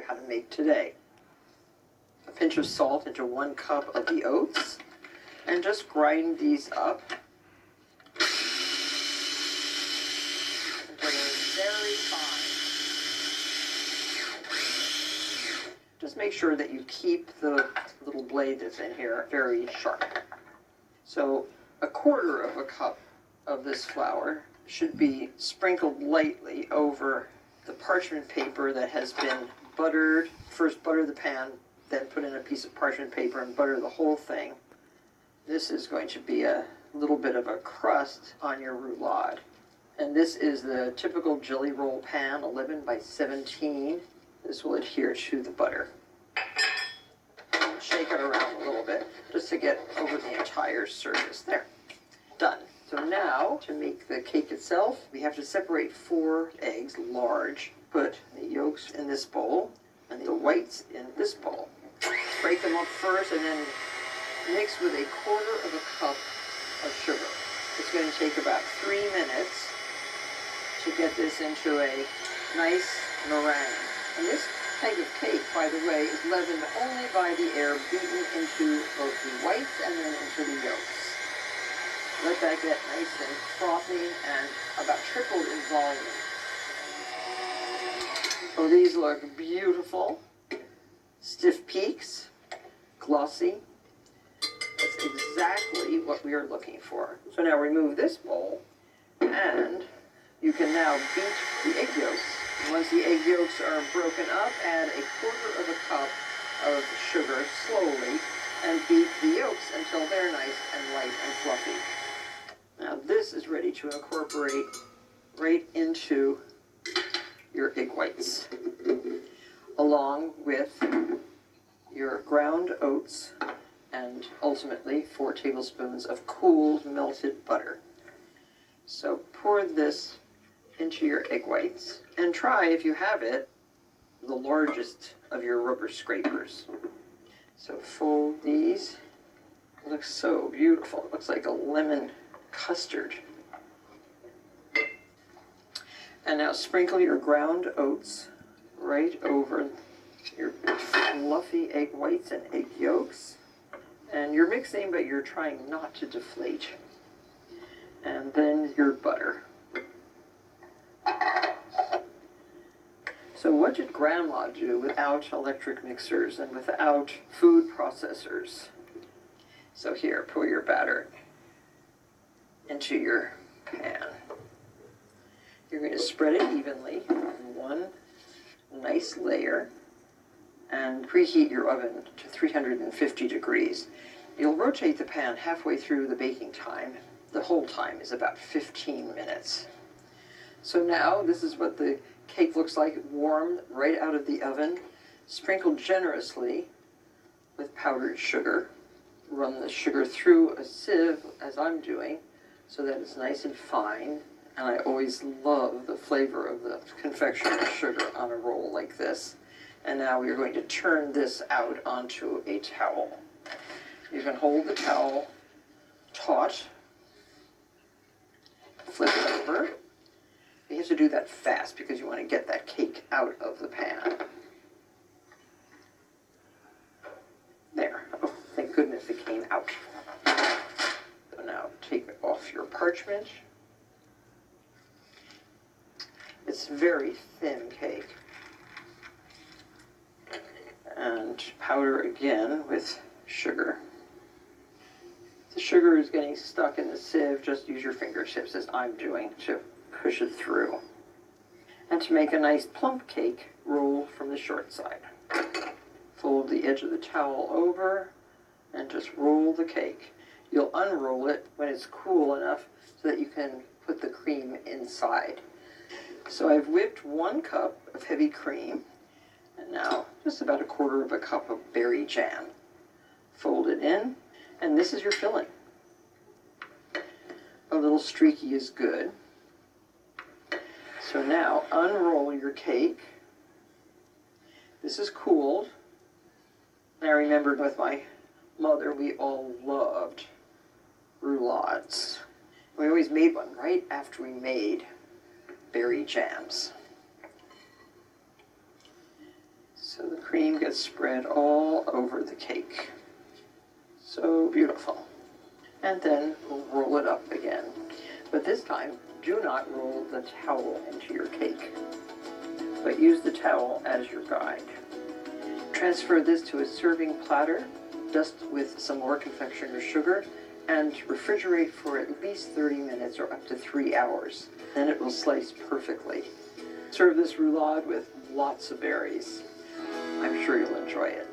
how to make today. A pinch of salt into 1 cup of the oats, and just grind these up until they're very fine. Just make sure that you keep the little blade that's in here very sharp. So 1/4 of a cup of this flour should be sprinkled lightly over the parchment paper that has been buttered. First butter the pan, then put in a piece of parchment paper and butter the whole thing. This is going to be a little bit of a crust on your roulade. And this is the typical jelly roll pan, 11 by 17. This will adhere to the butter. Shake it around a little bit just to get over the entire surface. There, done. So now, to make the cake itself, we have to separate 4 eggs, large. Put the yolks in this bowl and the whites in this bowl. Break them up first and then mix with 1/4 of a cup of sugar. It's going to take about 3 minutes to get this into a nice meringue. And this type of cake, by the way, is leavened only by the air beaten into both the whites and then into the yolks. Let that get nice and frothy and about tripled in volume. Oh, these look beautiful. Stiff peaks, glossy. That's exactly what we are looking for. So now remove this bowl, and you can now beat the egg yolks. And once the egg yolks are broken up, add 1/4 of a cup of sugar slowly, and beat the yolks until they're nice and light and fluffy. Now this is ready to incorporate right into your egg whites, along with your ground oats and ultimately 4 tablespoons of cooled melted butter. So pour this into your egg whites and try, if you have it, the largest of your rubber scrapers. So fold these. It looks so beautiful. It looks like a lemon custard. And now sprinkle your ground oats right over your fluffy egg whites and egg yolks. And you're mixing, but you're trying not to deflate. And then your butter. So what did Grandma do without electric mixers and without food processors? So here, pour your batter into your pan. You're going to spread it evenly on one nice layer and preheat your oven to 350 degrees. You'll rotate the pan halfway through the baking time. The whole time is about 15 minutes. So now this is what the cake looks like, warm right out of the oven. Sprinkle generously with powdered sugar. Run the sugar through a sieve, as I'm doing, so that it's nice and fine. And I always love the flavor of the confectionery sugar on a roll like this. And now we're going to turn this out onto a towel. You can hold the towel taut, flip it over. You have to do that fast because you want to get that cake out of the pan. There. Oh, thank goodness it came out. So now take off your parchment. It's very thin cake. And powder again with sugar. If the sugar is getting stuck in the sieve, just use your fingertips, as I'm doing, to push it through. And to make a nice plump cake, roll from the short side. Fold the edge of the towel over and just roll the cake. You'll unroll it when it's cool enough so that you can put the cream inside. So I've whipped 1 cup of heavy cream, and now just about 1/4 of a cup of berry jam. Fold it in, and this is your filling. A little streaky is good. So now unroll your cake. This is cooled. And I remembered with my mother, we all loved roulades. We always made one right after we made berry jams. So cream gets spread all over the cake. So beautiful. And then roll it up again. But this time, do not roll the towel into your cake, but use the towel as your guide. Transfer this to a serving platter, dust with some more confectioner sugar, and refrigerate for at least 30 minutes or up to 3 hours. Then it will slice perfectly. Serve this roulade with lots of berries. I'm sure you'll enjoy it.